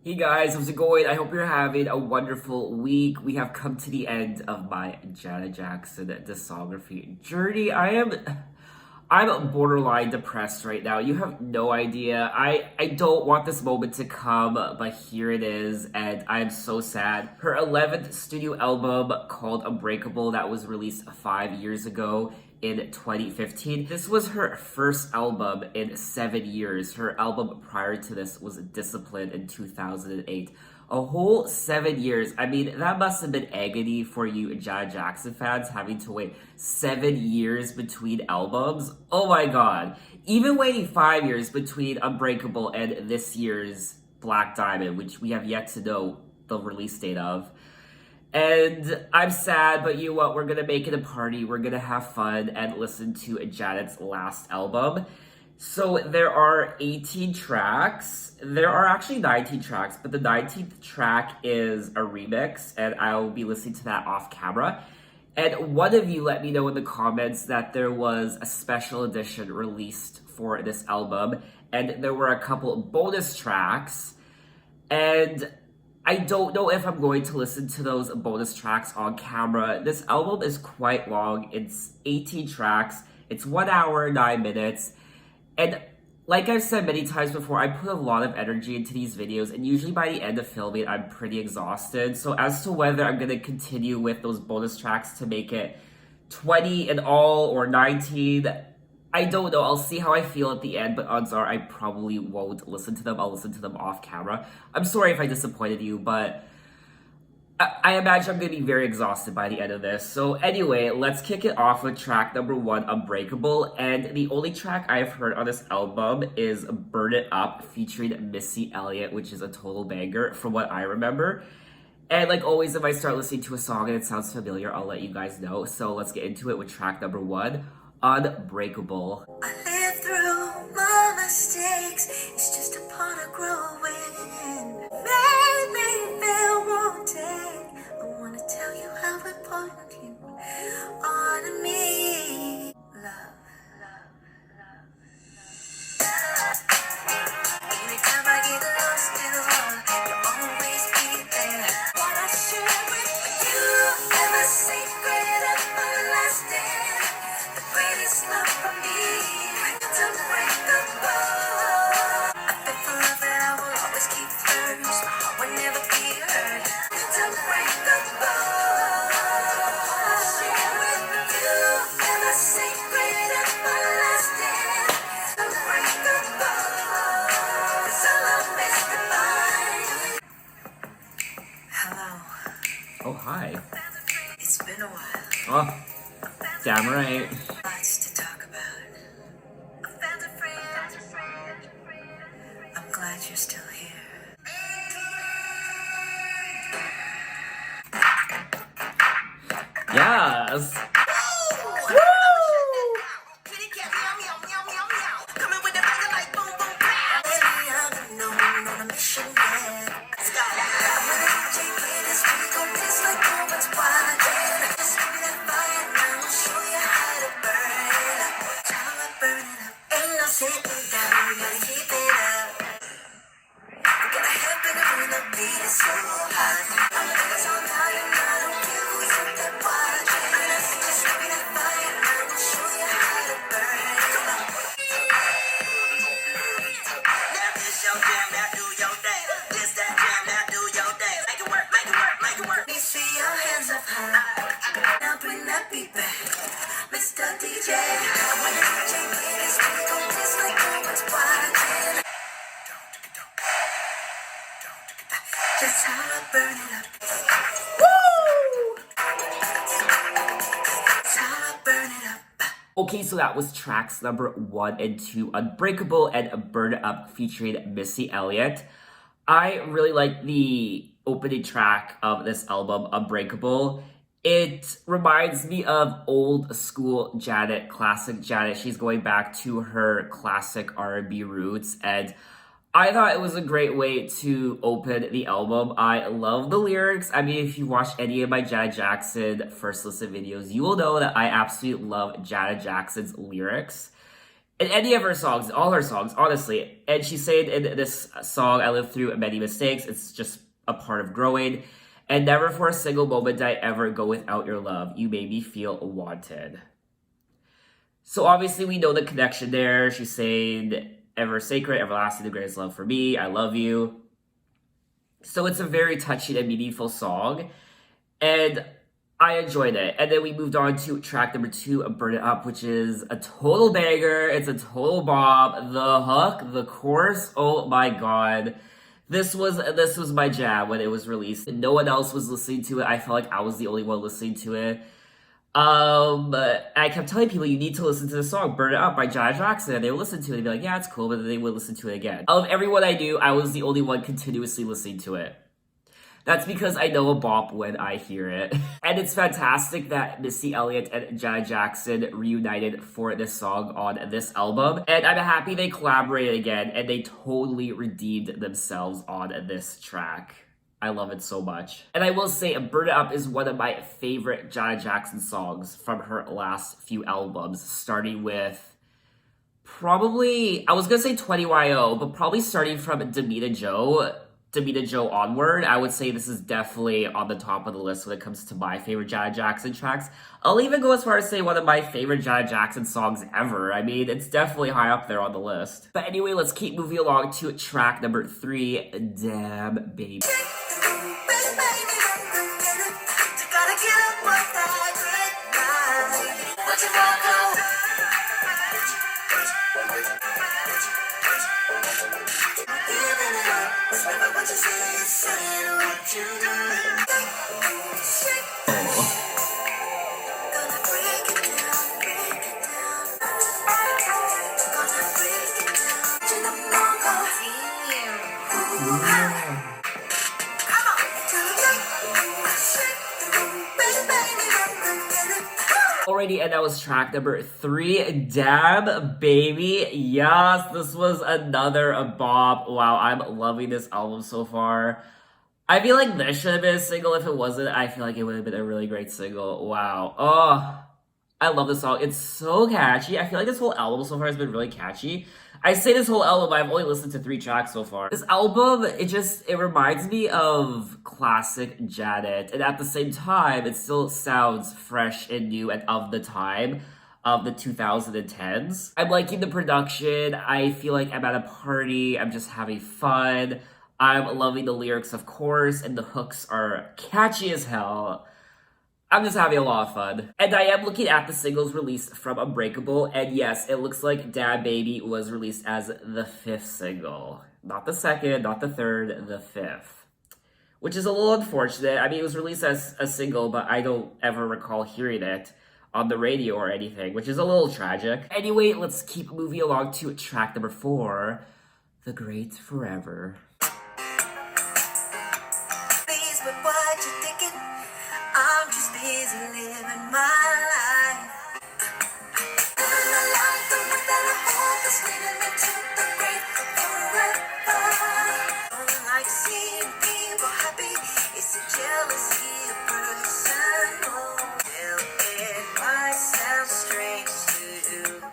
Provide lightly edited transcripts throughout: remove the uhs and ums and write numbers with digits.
Hey guys, how's it going? I hope you're having a wonderful week. We have come to the end of my Janet Jackson discography journey. I'm borderline depressed right now. You have no idea. I don't want this moment to come, but here it is, and I'm so sad. Her 11th studio album called Unbreakable that was released 5 years ago in 2015. This was her first album in 7 years. Her album prior to this was Discipline in 2008. A whole 7 years. I mean, that must have been agony for you Janet Jackson fans having to wait 7 years between albums. Oh my god. Even waiting 5 years between Unbreakable and this year's Black Diamond, which we have yet to know the release date of. And I'm sad, but you know what? We're gonna make it a party. We're gonna have fun and listen to Janet's last album. So there are 18 tracks. There are actually 19 tracks, but the 19th track is a remix, and I'll be listening to that off camera. And one of you let me know in the comments that there was a special edition released for this album, and there were a couple bonus tracks. And I don't know if I'm going to listen to those bonus tracks on camera. This album is quite long. It's 18 tracks. It's 1 hour, 9 minutes. And like I've said many times before, I put a lot of energy into these videos, and usually by the end of filming, I'm pretty exhausted. So as to whether I'm going to continue with those bonus tracks to make it 20 in all or 19, I don't know. I'll see how I feel at the end, but odds are I probably won't listen to them. I'll listen to them off camera. I'm sorry if I disappointed you, but I imagine I'm going to be very exhausted by the end of this. So anyway, let's kick it off with track number 1, Unbreakable. And the only track I've heard on this album is Burn It Up featuring Missy Elliott, which is a total banger from what I remember. And like always, if I start listening to a song and it sounds familiar, I'll let you guys know. So let's get into it with track number 1, Unbreakable. I lived through my mistakes, it's just a part of growing. Made me feel wanted. I wanna tell you how important you are to me. Love, love, love, love. Anytime I get lost in the world, you'll always be there. What I share with you, ever sacred and everlasting. The greatest love for me, it's unbreakable. A faithful love that I will always keep first. My heart will never be hurt. It's unbreakable. I share with you, ever sacred and everlasting. It's unbreakable. 'Cause our love is divine. Hello. Oh, hi. It's been a while. Oh, damn right. Lots to talk about. I found a friend. I'm glad you're still here. Yes. Kitty cat meow meow meow meow meow. Coming with the bang like boom boom pow. Baby, I'm unknown on a mission, yeah. Let's go. When the DJ play this, we gon' taste like no one's watching. Just give me that fire now, I'll show you how to burn it up. How I burn it up. Ain't no sitting down, gotta keep it up. We gotta have bigger when the beat is so hot. I'm always on high and I don't care who's in there watching. Just give me that fire now, I'll show you how to burn it. Come on. Now this your jam, now do your dance. This that jam, now do your dance. Make it work, make it work, make it work. You see your hands up high. Now bring that beat back, Mr. DJ. When the DJ play this, we gon' dance like no one's watching. Just how I burn it up. That's how I burn it up. Okay, so that was tracks number 1 and 2, Unbreakable and Burn It Up featuring Missy Elliott. I really like the opening track of this album, Unbreakable. It reminds me of old school Janet, classic Janet. She's going back to her classic R&B roots, and I thought it was a great way to open the album. I love the lyrics. I mean, if you watch any of my Janet Jackson first listen videos, you will know that I absolutely love Janet Jackson's lyrics. in any of her songs, all her songs, honestly. And she's saying in this song, I lived through many mistakes. It's just a part of growing. And never for a single moment did I ever go without your love. You made me feel wanted. So obviously we know the connection there. She's saying, ever sacred, everlasting, the greatest love for me. I love you. So it's a very touching and meaningful song. And I enjoyed it. And then we moved on to track number 2, Burn It Up, which is a total banger. It's a total bop. The hook, the chorus, oh my god. This was my jam when it was released. No one else was listening to it. I felt like I was the only one listening to it. I kept telling people you need to listen to the song "Burn It Up" by Janet Jackson, and they would listen to it and be like, "Yeah, it's cool," but then they would listen to it again. Of everyone I knew, I was the only one continuously listening to it. That's because I know a bop when I hear it. And it's fantastic that Missy Elliott and Janet Jackson reunited for this song on this album. And I'm happy they collaborated again and they totally redeemed themselves on this track. I love it so much. And I will say, Burn It Up is one of my favorite Janet Jackson songs from her last few albums, starting with probably, I was gonna say 20YO, but probably starting from Damita Joe onward. I would say this is definitely on the top of the list when it comes to my favorite Janet Jackson tracks. I'll even go as far as say one of my favorite Janet Jackson songs ever. I mean, it's definitely high up there on the list. But anyway, let's keep moving along to track number 3, Damn Baby. Already, and that was track number 3, Damn Baby. Yes, this was another bop. Wow, I'm loving this album so far. I feel like this should have been a single. If it wasn't, I feel like it would have been a really great single. Wow. Oh, I love this song. It's so catchy. I feel like this whole album so far has been really catchy. I say this whole album, I've only listened to 3 tracks so far. This album, it reminds me of classic Janet, and at the same time, it still sounds fresh and new and of the time of the 2010s. I'm liking the production. I feel like I'm at a party. I'm just having fun. I'm loving the lyrics, of course, and the hooks are catchy as hell. I'm just having a lot of fun. And I am looking at the singles released from Unbreakable, and yes, it looks like Damn Baby was released as the 5th single. Not the 2nd, not the 3rd, the 5th. Which is a little unfortunate. I mean, it was released as a single, but I don't ever recall hearing it on the radio or anything, which is a little tragic. Anyway, let's keep moving along to track number 4, The Great Forever. I'm just busy living my life. Living a life the way that I hope is leading me to the great forever. Don't like seeing people happy. It's a jealousy of personal. Well, it might sound strange to you.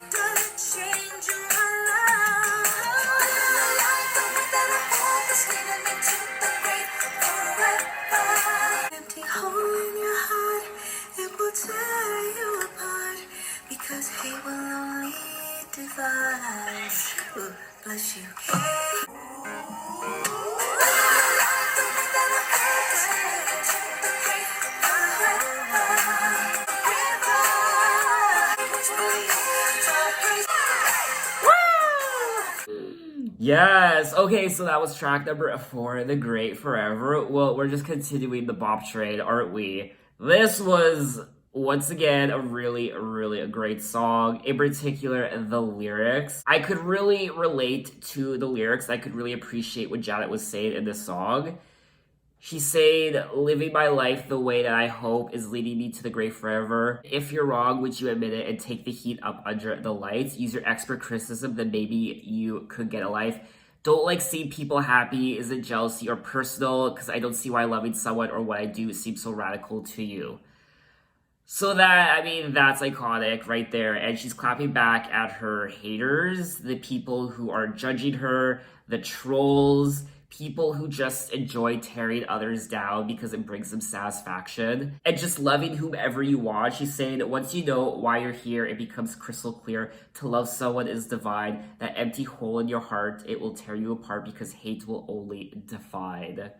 Does it change my life? Living a life the way that I hope is leading me to the great forever. Empty hole in your heart, it will tear you apart, because hate will only divide. Ooh, bless you. Yes, okay, so that was track number 4, The Great Forever. Well, we're just continuing the bop trade, aren't we? This was, once again, a really great song. In particular, the lyrics. I could really relate to the lyrics. I could really appreciate what Janet was saying in this song. She's saying, living my life the way that I hope is leading me to the great forever. If you're wrong, would you admit it and take the heat up under the lights? Use your expert criticism, then maybe you could get a life. Don't like seeing people happy. Is it jealousy or personal? Because I don't see why loving someone or what I do seems so radical to you. So that, I mean, that's iconic right there. And she's clapping back at her haters, the people who are judging her, the trolls, people who just enjoy tearing others down because it brings them satisfaction. And just loving whomever you want. She's saying that once you know why you're here, it becomes crystal clear. To love someone is divine. That empty hole in your heart, it will tear you apart because hate will only divide.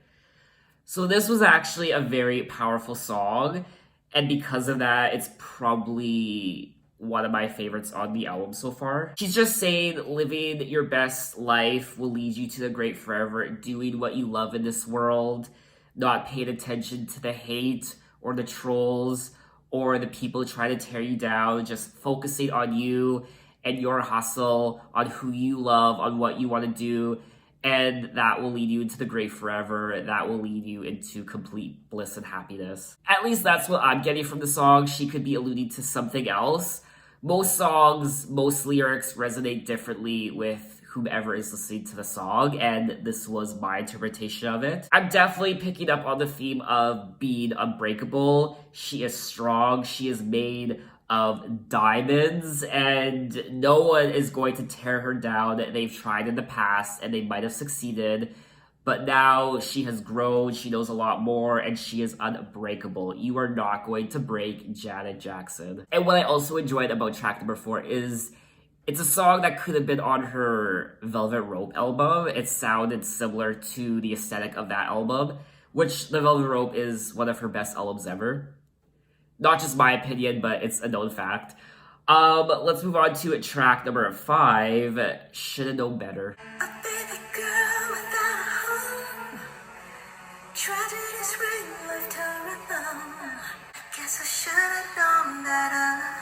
So this was actually a very powerful song, and because of that, it's probably one of my favorites on the album so far. She's just saying living your best life will lead you to the great forever, doing what you love in this world, not paying attention to the hate or the trolls or the people trying to tear you down, just focusing on you and your hustle, on who you love, on what you want to do, and that will lead you into the great forever. That will lead you into complete bliss and happiness. At least that's what I'm getting from the song. She could be alluding to something else. Most songs, most lyrics resonate differently with whomever is listening to the song, and this was my interpretation of it. I'm definitely picking up on the theme of being unbreakable. She is strong. She is made of diamonds, and no one is going to tear her down. They've tried in the past and they might have succeeded, but now she has grown, she knows a lot more, and she is unbreakable. You are not going to break Janet Jackson. And what I also enjoyed about track number 4 is it's a song that could have been on her Velvet Rope album. It sounded similar to the aesthetic of that album, which the Velvet Rope is one of her best albums ever. Not just my opinion, but it's a known fact. Let's move on to track number 5, Shoulda Known Better. A baby girl without a home. Tragedy's ring left her alone. Guess I should've known better.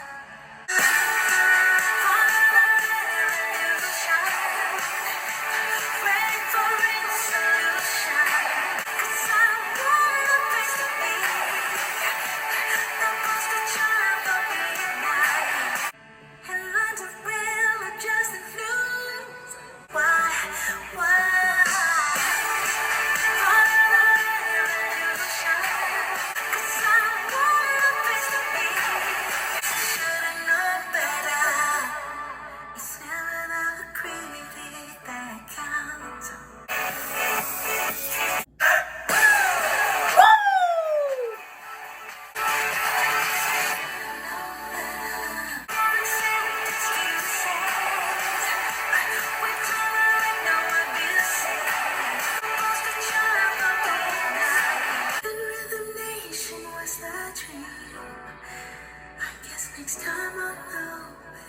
Next time I'll know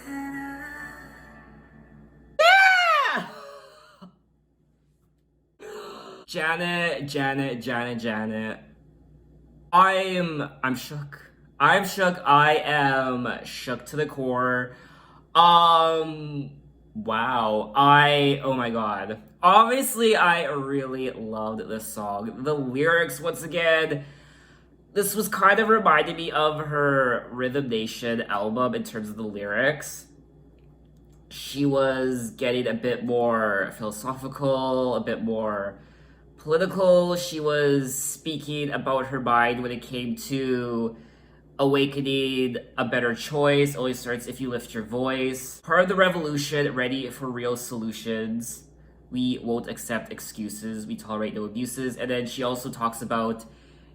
better. Janet. I'm shook. I'm shook. I am shook to the core. Wow. Oh my god. Obviously, I really loved this song. The lyrics, once again, this was kind of reminding me of her Rhythm Nation album in terms of the lyrics. She was getting a bit more philosophical, a bit more political. She was speaking about her mind when it came to awakening a better choice. Always starts if you lift your voice. Part of the revolution, ready for real solutions. We won't accept excuses. We tolerate no abuses. And then she also talks about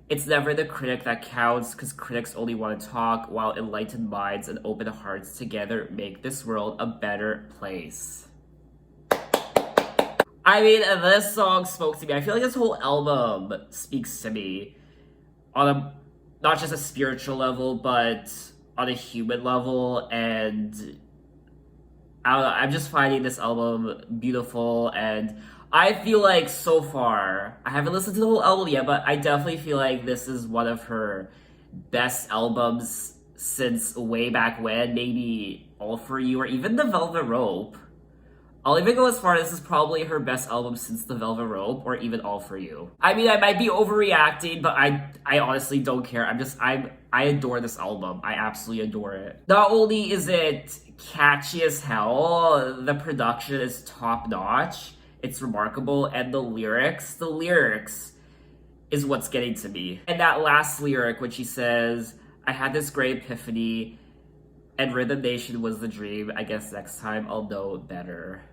it's never the critic that counts because critics only want to talk while enlightened minds and open hearts together make this world a better place. I mean, this song spoke to me. I feel like this whole album speaks to me on a not just a spiritual level, but on a human level. And I don't know, I'm just finding this album beautiful, and I feel like so far, I haven't listened to the whole album yet, but I definitely feel like this is one of her best albums since way back when, maybe All For You or even The Velvet Rope. I'll even go as far as this is probably her best album since The Velvet Rope or even All For You. I mean, I might be overreacting, but I honestly don't care. I adore this album. I absolutely adore it. Not only is it catchy as hell, the production is top notch. It's remarkable, and the lyrics is what's getting to me. And that last lyric when she says, I had this great epiphany, and Rhythm Nation was the dream. I guess next time I'll know better.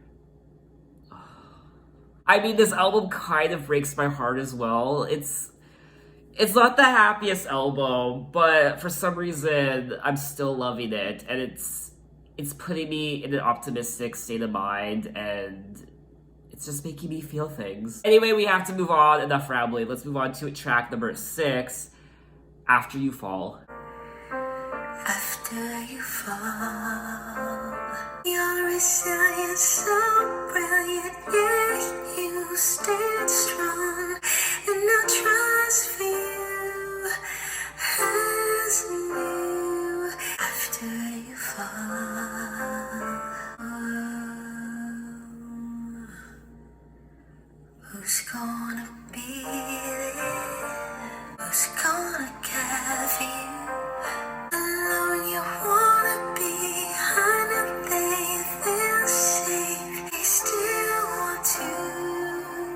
I mean, this album kind of breaks my heart as well. It's not the happiest album, but for some reason I'm still loving it, and it's putting me in an optimistic state of mind, and it's just making me feel things. Anyway, we have to move on. Enough rambling. Let's move on to track number 6, After You Fall. After you fall, your resilience so brilliant, yeah, you stand strong, and now trust for you as new. After you fall, who's gonna be there? Who's gonna care for you? Alone you wanna be, I know they feel safe. They still want to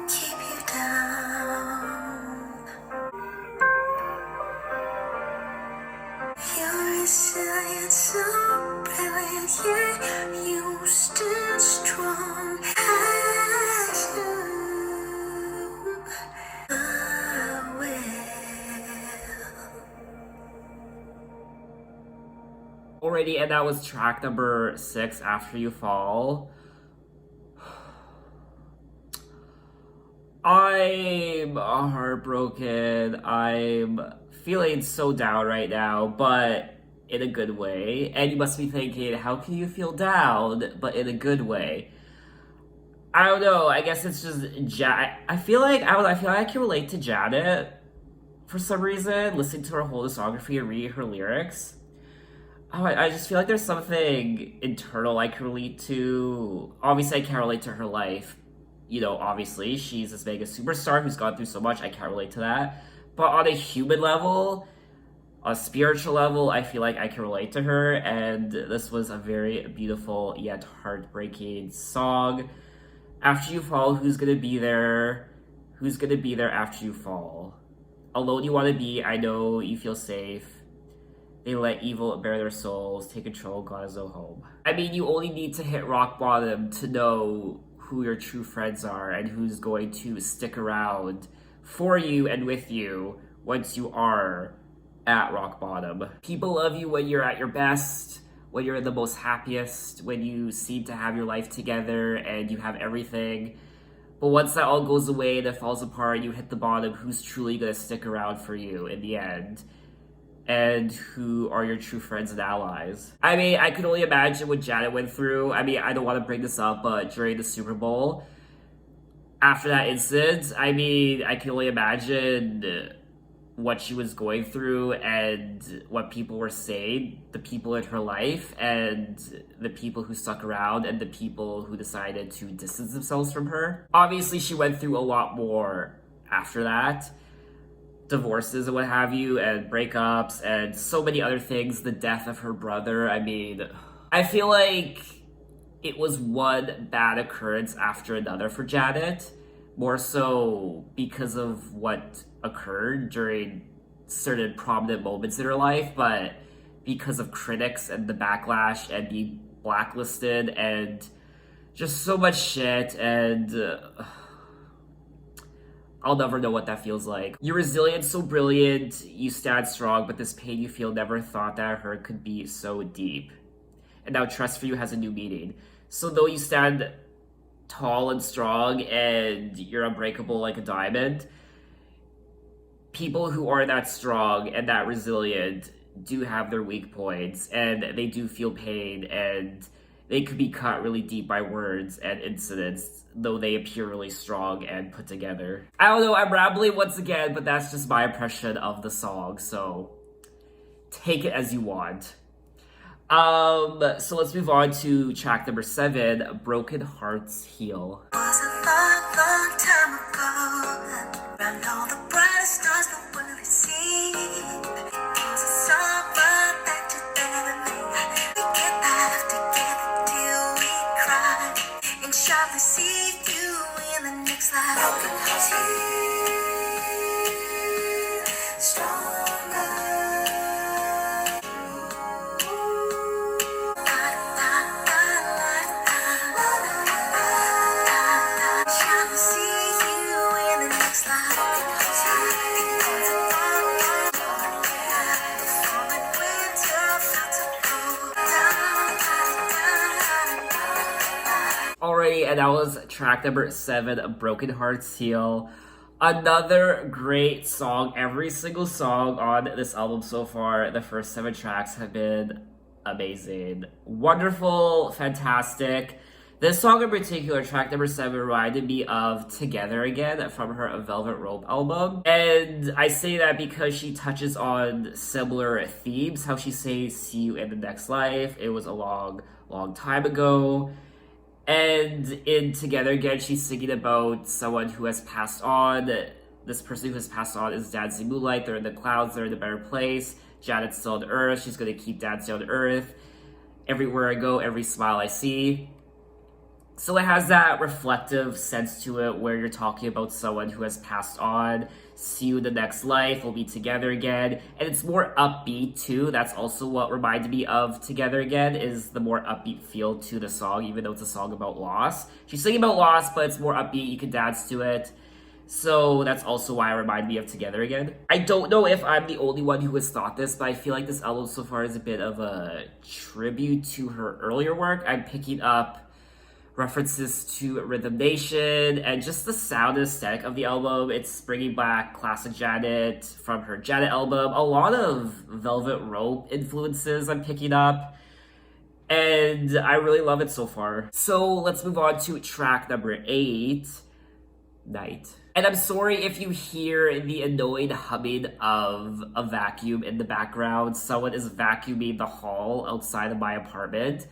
keep you down. Your resilience so brilliant, yeah, you stand strong as you. I will. Alrighty, and that was track number 6, After You Fall. I'm heartbroken. I'm feeling so down right now, but in a good way. And you must be thinking, how can you feel down, but in a good way? I don't know. I guess it's just I feel like I feel like I can relate to Janet for some reason. Listening to her whole discography and reading her lyrics. Oh, I just feel like there's something internal I can relate to. Obviously, I can't relate to her life. You know, obviously, she's this mega superstar who's gone through so much. I can't relate to that. But on a human level, a spiritual level, I feel like I can relate to her. And this was a very beautiful yet heartbreaking song. After you fall, who's gonna be there? Who's gonna be there after you fall? Alone you wanna be, I know you feel safe. They let evil bare their souls, take control, God is no home. I mean, you only need to hit rock bottom to know who your true friends are and who's going to stick around for you and with you once you are at rock bottom. People love you when you're at your best, when you're the most happiest, when you seem to have your life together and you have everything. But once that all goes away and it falls apart, you hit the bottom, who's truly gonna stick around for you in the end? And who are your true friends and allies? I mean, I could only imagine what Janet went through. I mean, I don't want to bring this up, but during the Super Bowl, after that incident, I mean, I can only imagine what she was going through and what people were saying, the people in her life, and the people who stuck around, and the people who decided to distance themselves from her. Obviously, she went through a lot more after that. Divorces and what have you, and breakups, and so many other things, the death of her brother. I mean, I feel like it was one bad occurrence after another for Janet, more so because of what occurred during certain prominent moments in her life, but because of critics and the backlash and being blacklisted and just so much shit, and I'll never know what that feels like. Your resilience so brilliant, you stand strong, but this pain you feel, never thought that hurt could be so deep. And now trust for you has a new meaning. So though you stand tall and strong and you're unbreakable like a diamond, people who are that strong and that resilient do have their weak points, and they do feel pain, and they could be cut really deep by words and incidents, though they appear really strong and put together. I don't know, I'm rambling once again, but that's just my impression of the song, so take it as you want. So let's move on to track number 7, Broken Hearts Heal. Was a long, long time ago. Around all the brightest stars the world has seen. It was a summer that you never made. We get laugh together till we cry, and sharply see you in the next life. Broken hearts heal stronger. and that was track number 7, Broken Hearts Heal. Another great song. Every single song on this album so far, the first 7 tracks have been amazing. Wonderful, fantastic. This song in particular, track number 7, reminded me of Together Again from her Velvet Rope album. And I say that because she touches on similar themes, how she says, see you in the next life. It was a long, long time ago. And in Together Again, she's singing about someone who has passed on. This person who has passed on is Dancing Moonlight. They're in the clouds, they're in a better place. Janet's still on Earth. She's going to keep dancing on Earth. Everywhere I go, every smile I see. So it has that reflective sense to it where you're talking about someone who has passed on. See you in the next life, we'll be together again. And it's more upbeat too. That's also what reminded me of Together Again, is the more upbeat feel to the song, even though it's a song about loss. She's singing about loss, but it's more upbeat, you can dance to it. So that's also why it reminded me of Together Again. I don't know if I'm the only one who has thought this, but I feel like this album so far is a bit of a tribute to her earlier work. I'm picking up references to Rhythm Nation and just the sound and aesthetic of the album. It's bringing back classic Janet from her Janet album. A lot of Velvet Rope influences I'm picking up, and I really love it so far. So let's move on to track number 8, Night. And I'm sorry if you hear the annoying humming of a vacuum in the background. Someone is vacuuming the hall outside of my apartment.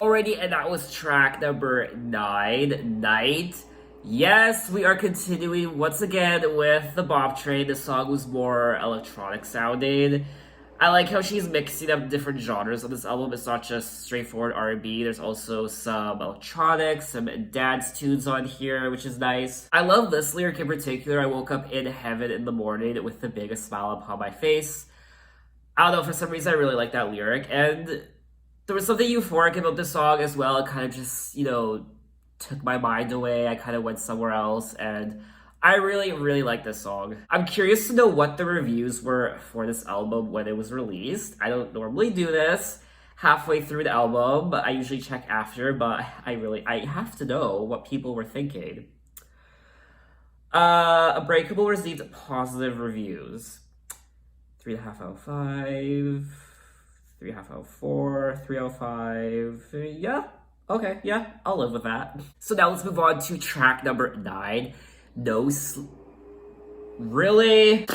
Already, and that was track number 9, Night. Yes, we are continuing once again with the Bop Train. The song was more electronic sounding. I like how she's mixing up different genres on this album. It's not just straightforward R&B. There's also some electronics, some dance tunes on here, which is nice. I love this lyric in particular. I woke up in heaven in the morning with the biggest smile upon my face. I don't know, for some reason I really like that lyric. And there was something euphoric about the song as well. It kind of just, took my mind away. I kind of went somewhere else, and I really, really like this song. I'm curious to know what the reviews were for this album when it was released. I don't normally do this halfway through the album, but I usually check after, but I have to know what people were thinking. Unbreakable received positive reviews. 3.5 out of 5. 3.5 out of 4, 3 out of 5. Yeah, okay, yeah, I'll live with that. So now let's move on to track number 9, No Sleep. Really?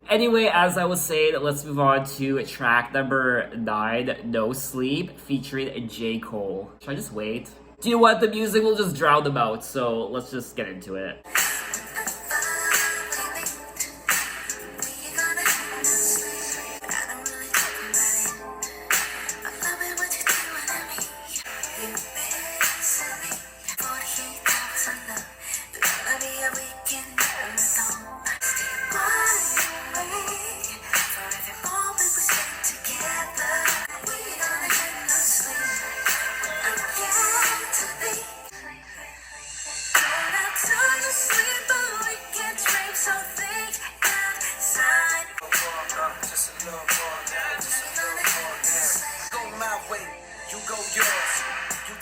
Anyway, as I was saying, let's move on to track number 9, No Sleep, featuring J. Cole. Should I just wait? Do you know what? The music will just drown them out, so let's just get into it.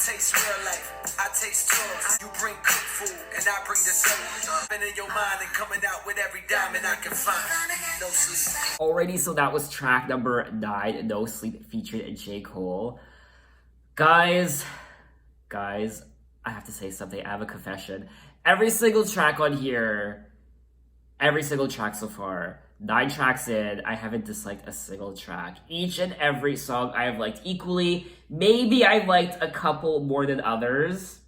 Taste real life, I taste yours. You bring cooked food, and I bring dessert. Been in your mind and coming out with every diamond I can find. No sleep. Alrighty, so that was track number 9, No Sleep, featured J. Cole. Guys, I have to say something. I have a confession. Every single track on here, every single track so far, 9 tracks in, I haven't disliked a single track. Each and every song I have liked equally. Maybe I've liked a couple more than others.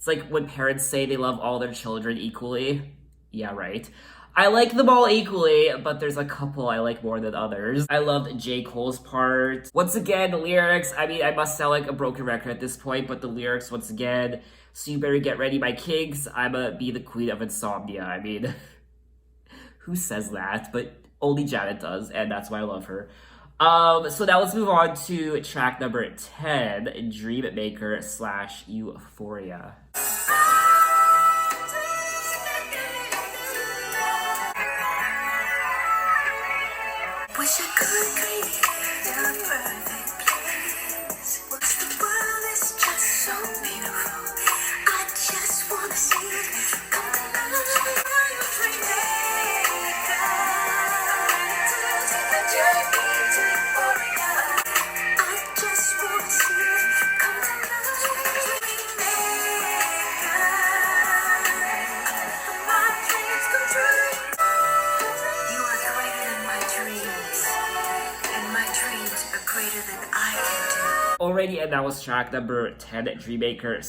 It's like when parents say they love all their children equally. Yeah, right. I like them all equally, but there's a couple I like more than others. I loved J. Cole's part. Once again, the lyrics, I mean, I must sound like a broken record at this point, but the lyrics, once again, so you better get ready, my kings. I'ma be the queen of insomnia. I mean, who says that? But only Janet does, and that's why I love her. So now let's move on to track number 10, Dream Maker / Euphoria. Wish I could create the perfect place. What's the world is just so beautiful. I just wanna see it come alive. Dream maker, take a journey to euphoria. I just wanna see it come alive. Dream maker, my dreams come true. You are greater than my dreams, and my dreams are greater than I can do. Already, and that was track number 10, Dreammaker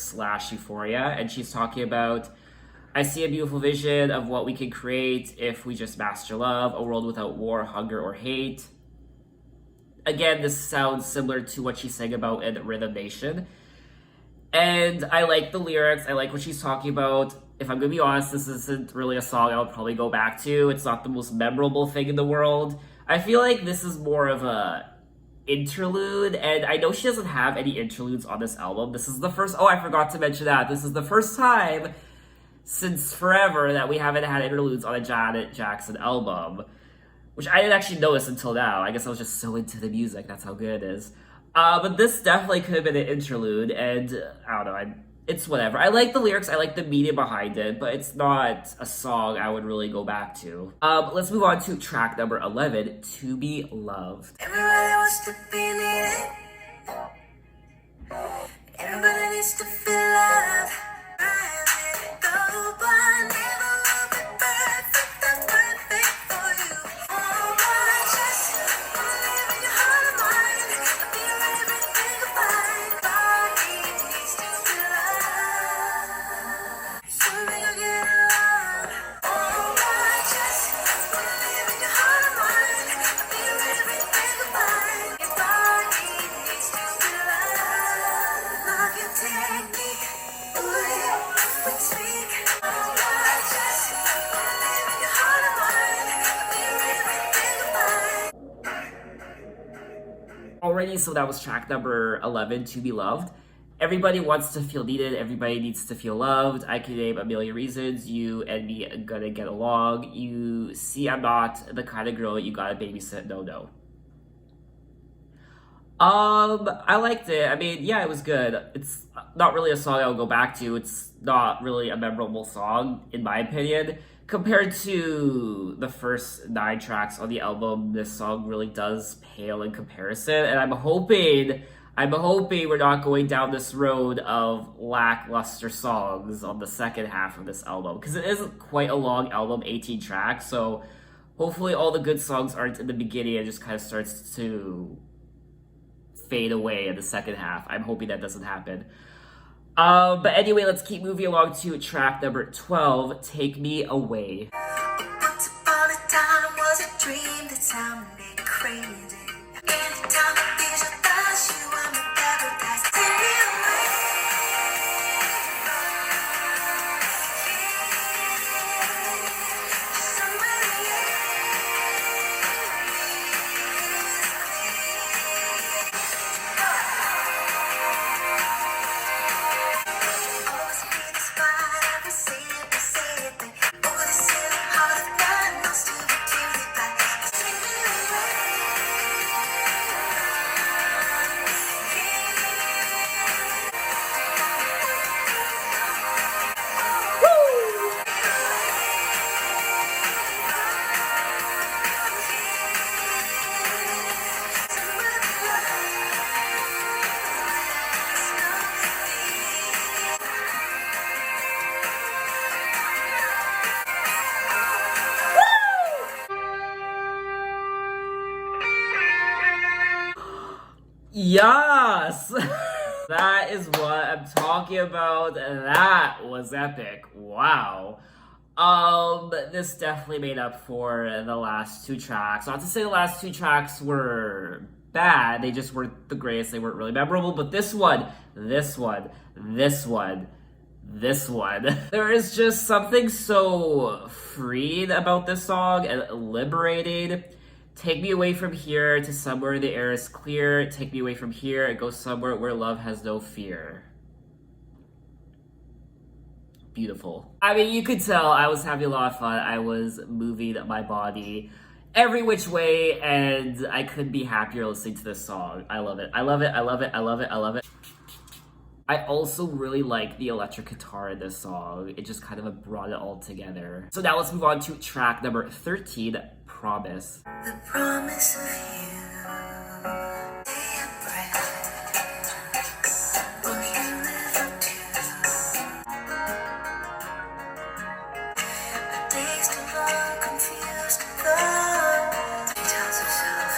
/ Euphoria, and she's talking about, I see a beautiful vision of what we can create if we just master love, a world without war, hunger, or hate. Again, this sounds similar to what she's saying about in Rhythm Nation. And I like the lyrics, I like what she's talking about. If I'm gonna be honest, this isn't really a song I would probably go back to. It's not the most memorable thing in the world. I feel like this is more of a interlude, and I know she doesn't have any interludes on this album. This is the first, oh, I forgot to mention that. This is the first time since forever that we haven't had interludes on a Janet Jackson album, which I didn't actually notice until now. I guess I was just so into the music, that's how good it is. But this definitely could have been an interlude, and I don't know, it's whatever. I like the lyrics, I like the meaning behind it, but it's not a song I would really go back to. Let's move on to track number 11, To Be Loved. Everybody wants to be needed. Everybody needs to feel loved. Go by, never will be perfect. That's perfect for you. Oh, I just wanna live in your heart and mind. Be everything you find. Body needs to be loved. So we gon' get along. Oh, I just wanna live in your heart and mind. Be everything you find. Your body needs to be loved. Love your technique. Ooh, we speak. Oh, I just wanna live in your heart and mind. Be everything you find. Already, so that was track number 11, To Be Loved. Everybody wants to feel needed, everybody needs to feel loved. I can name a million reasons you and me are gonna get along. You see, I'm not the kind of girl you gotta babysit, no. I liked it. I mean, yeah, it was good. It's not really a song I'll go back to. It's not really a memorable song, in my opinion. Compared to the first 9 tracks on the album, this song really does pale in comparison. And I'm hoping we're not going down this road of lackluster songs on the second half of this album. Because it is quite a long album, 18 tracks. So hopefully all the good songs aren't in the beginning and just kind of starts to fade away in the second half. I'm hoping that doesn't happen. But anyway, let's keep moving along to track number 12, Take Me Away. Once upon a time was a dream that sounded crazy. Anytime I visualize you, I'm in paradise. Take me away. Always be the spot, every say it. Over the city, heart of God, lost to the beauty back. Take me Yes! That is what I'm talking about. That was epic. Wow. This definitely made up for the last two tracks. Not to say the last two tracks were bad, they just weren't the greatest, they weren't really memorable, but this one, there is just something so freeing about this song and liberating. Take me away from here to somewhere the air is clear. Take me away from here and go somewhere where love has no fear. Beautiful. I mean, you could tell I was having a lot of fun. I was moving my body every which way, and I couldn't be happier listening to this song. I love it. I love it. I love it. I love it. I love it. I also really like the electric guitar in this song. It just kind of brought it all together. So now let's move on to track number 13, Promise. The promise of you, day and breath, will you live up to? Days too long, confused thoughts. He tells himself,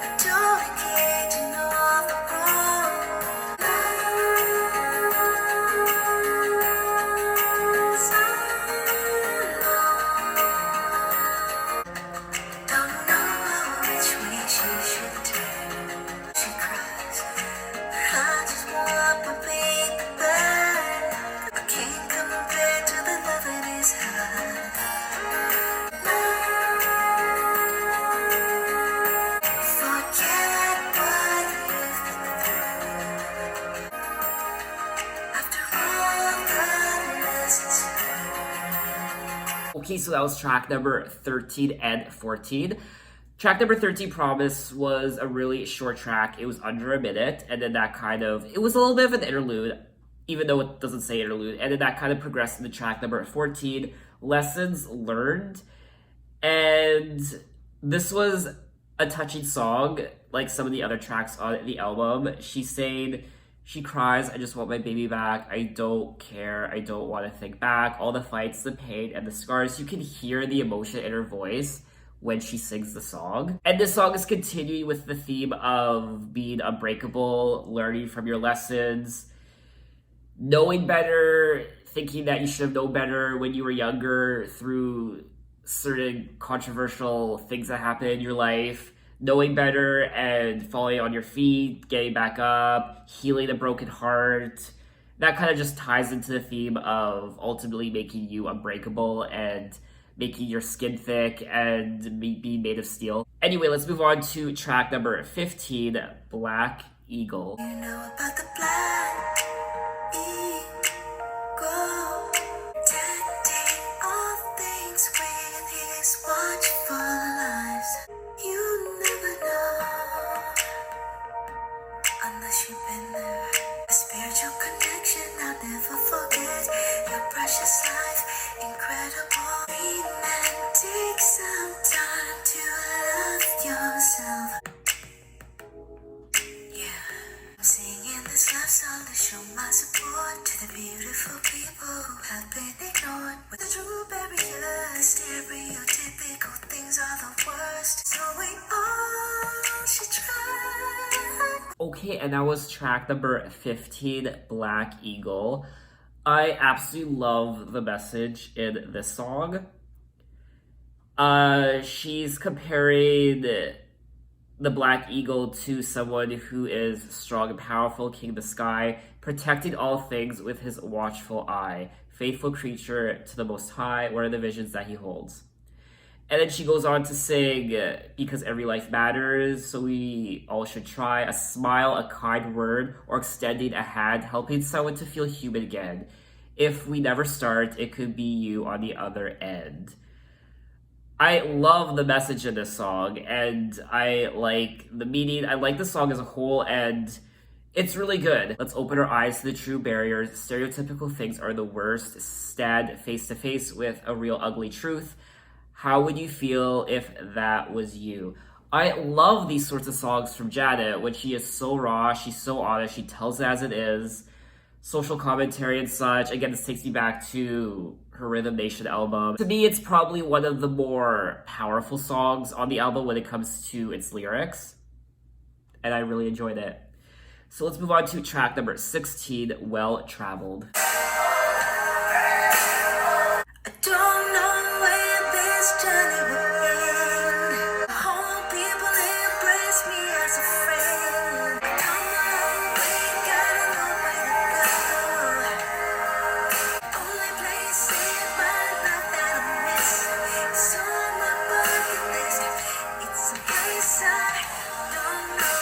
but don't engage in all the wrong. Don't know which way she should turn. She cries, I just want my baby back. I can't compare to the love in his heart. Forget what you've been through. After all the lessons learned. Okay, so that was track number 13 and 14. Track number 13, Promise, was a really short track. It was under a minute, and then that kind of, it was a little bit of an interlude, even though it doesn't say interlude, and then that kind of progressed into track number 14, Lessons Learned. And this was a touching song, like some of the other tracks on the album. She's saying, she cries, I just want my baby back. I don't care. I don't want to think back. All the fights, the pain, and the scars. You can hear the emotion in her voice when she sings the song. And this song is continuing with the theme of being unbreakable, learning from your lessons, knowing better, thinking that you should have known better when you were younger through certain controversial things that happen in your life, knowing better and falling on your feet, getting back up, healing a broken heart. That kind of just ties into the theme of ultimately making you unbreakable and making your skin thick and being made of steel. Anyway, let's move on to track number 15, Black Eagle. You know about the black eagle, detecting all things with his watchful eyes. You never know unless you've been there. A spiritual connection I'll never forget. Your precious life, incredible. Romantic, some time to love yourself. Yeah, I'm singing this love song to show my support to the beautiful people who have been ignored. With the true barrier, the stereotypical things are the worst. So we all should try. Okay, and that was track number 15, Black Eagle. I absolutely love the message in this song. She's comparing the Black Eagle to someone who is strong and powerful, king of the sky, protecting all things with his watchful eye, faithful creature to the Most High. What are the visions that he holds? And then she goes on to sing, because every life matters, so we all should try. A smile, a kind word, or extending a hand, helping someone to feel human again. If we never start, it could be you on the other end. I love the message in this song, and I like the meaning. I like the song as a whole, and it's really good. Let's open our eyes to the true barriers. Stereotypical things are the worst. Stand face to face with a real ugly truth. How would you feel if that was you? I love these sorts of songs from Janet when she is so raw, she's so honest, she tells it as it is. Social commentary and such. Again, this takes me back to her Rhythm Nation album. To me, it's probably one of the more powerful songs on the album when it comes to its lyrics. And I really enjoyed it. So let's move on to track number 16, Well Traveled. I don't know where this journey will end. I hope people embrace me as a friend. Come on, we gotta know where to go. Only place in my life that I miss. It's on my bucket list. It's a place I don't know.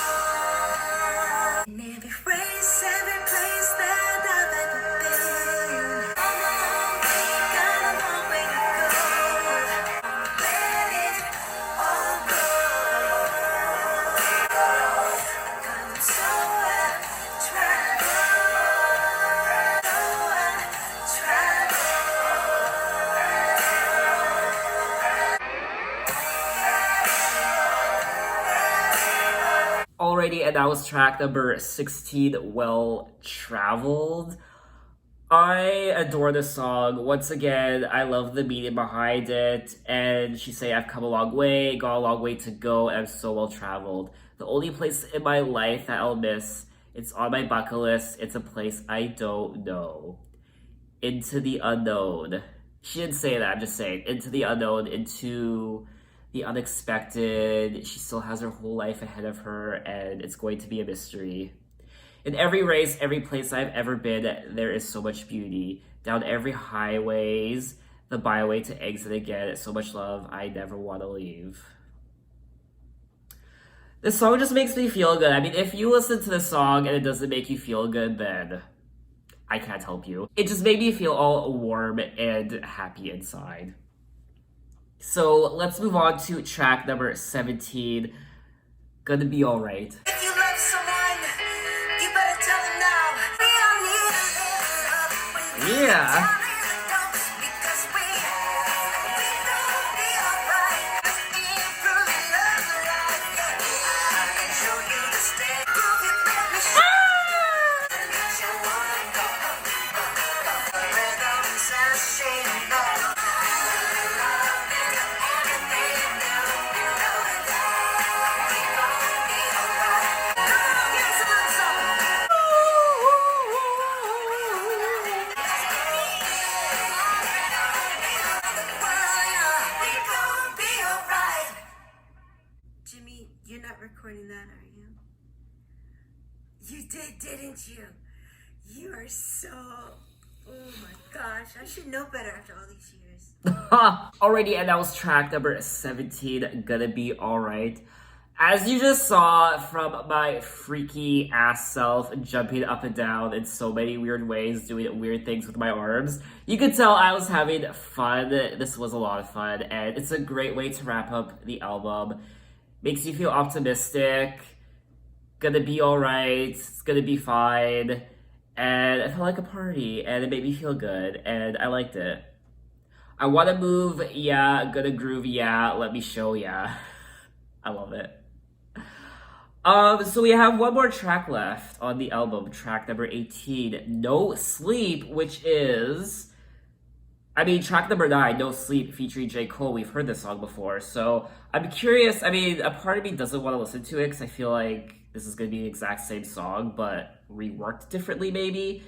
In every race, every place that I've ever been. Come on, we gotta know where to go. Let it all go. I'm so Already, and that was track number 16, Well Traveled. I adore this song. Once again, I love the meaning behind it. And she say, I've come a long way, got a long way to go, and I'm so well traveled. The only place in my life that I'll miss, it's on my bucket list. It's a place I don't know. Into the unknown. She didn't say that, I'm just saying. Into the unknown, into the unexpected. She still has her whole life ahead of her, and it's going to be a mystery. In every race, every place I've ever been, there is so much beauty. Down every highways, the byway to exit again. So much love, I never want to leave. This song just makes me feel good. I mean, if you listen to the song and it doesn't make you feel good, then I can't help you. It just made me feel all warm and happy inside. So let's move on to track number 17, Gonna Be Alright. If you love someone, you better tell them now. We all need a little love. Yeah. Because we gon' be alright. Improve your love life. Yeah, I can show you the step. Prove it, let me show you. That you wanna go. Rhythm sashing on. Jimmy, you're not recording that, are you? You did, didn't you? You are so... Oh my gosh, I should know better after all these years. Alrighty, and that was track number 17, Gonna Be Alright. As you just saw from my freaky ass self jumping up and down in so many weird ways, doing weird things with my arms, you could tell I was having fun. This was a lot of fun, and it's a great way to wrap up the album. Makes you feel optimistic, gonna be alright, it's gonna be fine, and I felt like a party, and it made me feel good, and I liked it. I wanna move, yeah, gonna groove, yeah, let me show, yeah. I love it. So we have one more track left on the album, track number 18, No Sleep, which is... track number 9, No Sleep, featuring J. Cole. We've heard this song before, so I'm curious. A part of me doesn't want to listen to it because I feel like this is going to be the exact same song, but reworked differently, maybe.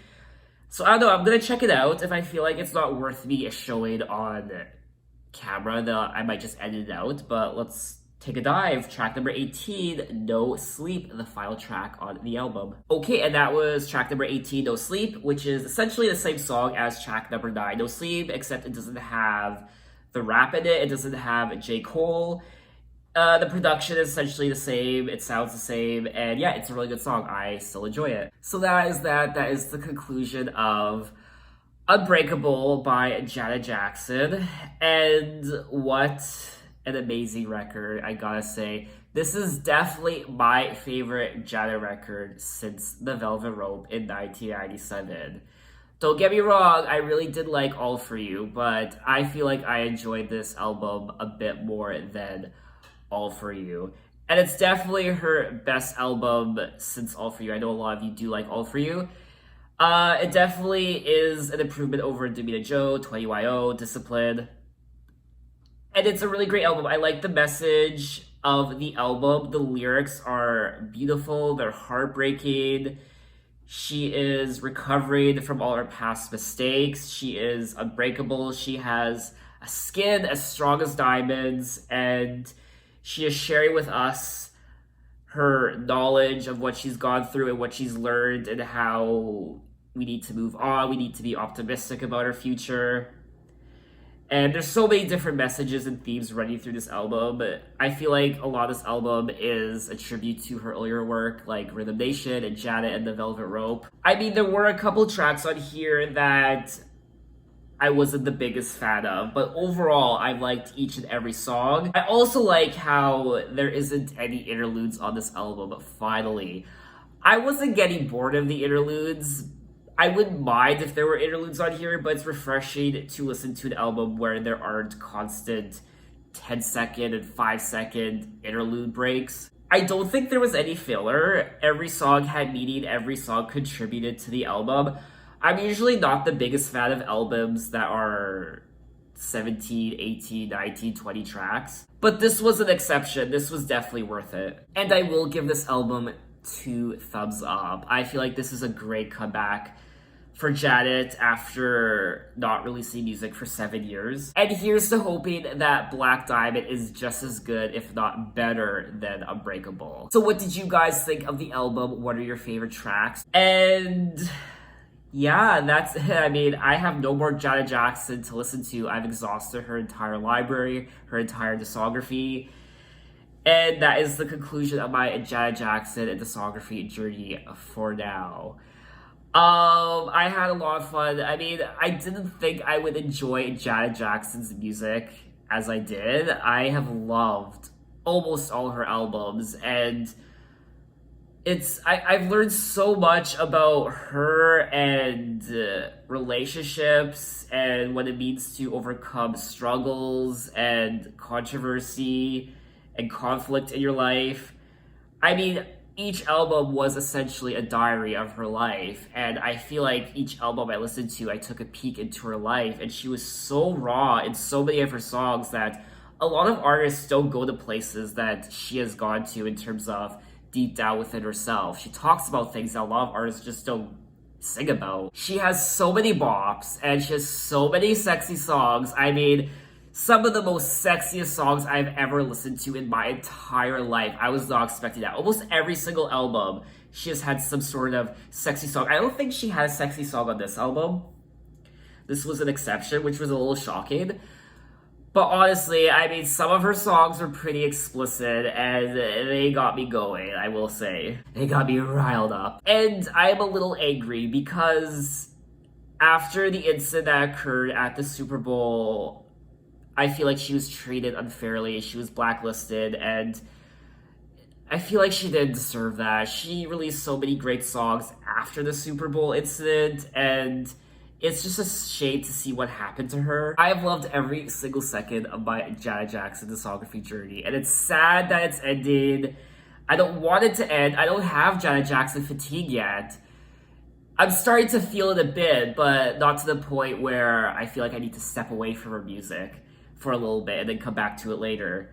So I don't know, I'm going to check it out. If I feel like it's not worth me showing on camera, then I might just edit it out, but let's take a dive. Track number 18, No Sleep, the final track on the album. Okay, and that was track number 18, No Sleep, which is essentially the same song as track number 9, No Sleep, except it doesn't have the rap in it. It doesn't have J. Cole. The production is essentially the same. It sounds the same. And yeah, it's a really good song. I still enjoy it. So that is that. That is the conclusion of Unbreakable by Janet Jackson. And what an amazing record, I gotta say. This is definitely my favorite Janet record since The Velvet Rope in 1997. Don't get me wrong, I really did like All For You, but I feel like I enjoyed this album a bit more than All For You. And it's definitely her best album since All For You. I know a lot of you do like All For You. It definitely is an improvement over Davina Joe, 20YO, Discipline. And it's a really great album. I like the message. of the album. The lyrics are beautiful, they're heartbreaking. She is recovering from all her past mistakes. She is unbreakable. She has a skin as strong as diamonds, and she is sharing with us her knowledge of what she's gone through and what she's learned and how we need to move on. We need to be optimistic about our future. And there's so many different messages and themes running through this album. I feel like a lot of this album is a tribute to her earlier work, like Rhythm Nation and Janet and the Velvet Rope. I mean, there were a couple tracks on here that I wasn't the biggest fan of, but overall, I liked each and every song. I also like how there isn't any interludes on this album, finally. I wasn't getting bored of the interludes. I wouldn't mind if there were interludes on here, but it's refreshing to listen to an album where there aren't constant 10-second and 5-second interlude breaks. I don't think there was any filler. Every song had meaning, every song contributed to the album. I'm usually not the biggest fan of albums that are 17, 18, 19, 20 tracks, but this was an exception. This was definitely worth it. And I will give this album 2 thumbs up. I feel like this is a great comeback for Janet after not releasing music for 7 years. And here's to hoping that Black Diamond is just as good, if not better, than Unbreakable. So what did you guys think of the album? What are your favorite tracks? And yeah, that's it. I mean, I have no more Janet Jackson to listen to. I've exhausted her entire library, her entire discography. And that is the conclusion of my Janet Jackson and discography journey for now. I had a lot of fun. I mean, I didn't think I would enjoy Janet Jackson's music as I did. I have loved almost all her albums, and I've learned so much about her and relationships and what it means to overcome struggles and controversy and conflict in your life. I mean, each album was essentially a diary of her life, and I feel like each album I listened to, I took a peek into her life, and she was so raw in so many of her songs that a lot of artists don't go to places that she has gone to in terms of deep down within herself. She talks about things that a lot of artists just don't sing about. She has so many bops, and she has so many sexy songs. I mean, some of the most sexiest songs I've ever listened to in my entire life. I was not expecting that. Almost every single album, she has had some sort of sexy song. I don't think she had a sexy song on this album. This was an exception, which was a little shocking. But honestly, I mean, some of her songs were pretty explicit, and they got me going, I will say. They got me riled up. And I'm a little angry because after the incident that occurred at the Super Bowl, I feel like she was treated unfairly. She was blacklisted, and I feel like she didn't deserve that. She released so many great songs after the Super Bowl incident, and it's just a shame to see what happened to her. I have loved every single second of my Janet Jackson discography journey, and it's sad that it's ended. I don't want it to end. I don't have Janet Jackson fatigue yet. I'm starting to feel it a bit, but not to the point where I feel like I need to step away from her music for a little bit and then come back to it later.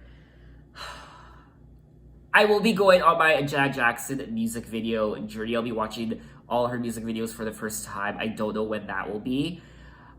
I will be going on my Janet Jackson music video journey. I'll be watching all her music videos for the first time. I don't know when that will be.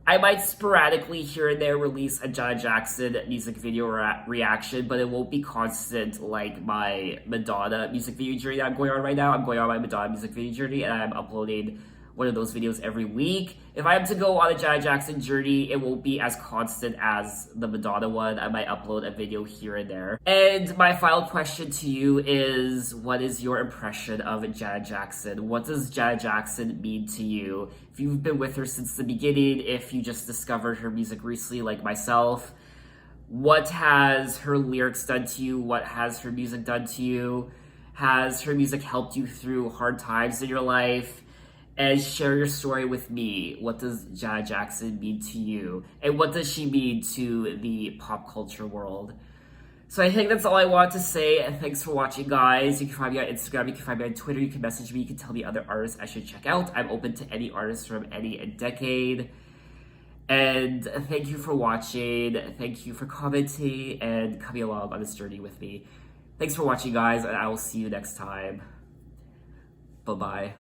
I might sporadically here and there release a Janet Jackson music video reaction, but it won't be constant like my Madonna music video journey that I'm going on right now. I'm going on my Madonna music video journey, and I'm uploading one of those videos every week. If I am to go on a Janet Jackson journey, it won't be as constant as the Madonna one. I might upload a video here and there. And my final question to you is, what is your impression of Janet Jackson? What does Janet Jackson mean to you? If you've been with her since the beginning, if you just discovered her music recently like myself, what has her lyrics done to you? What has her music done to you? Has her music helped you through hard times in your life? And share your story with me. What does Janet Jackson mean to you? And what does she mean to the pop culture world? So I think that's all I want to say. And thanks for watching, guys. You can find me on Instagram. You can find me on Twitter. You can message me. You can tell me other artists I should check out. I'm open to any artists from any decade. And thank you for watching. Thank you for commenting and coming along on this journey with me. Thanks for watching, guys, and I will see you next time. Bye-bye.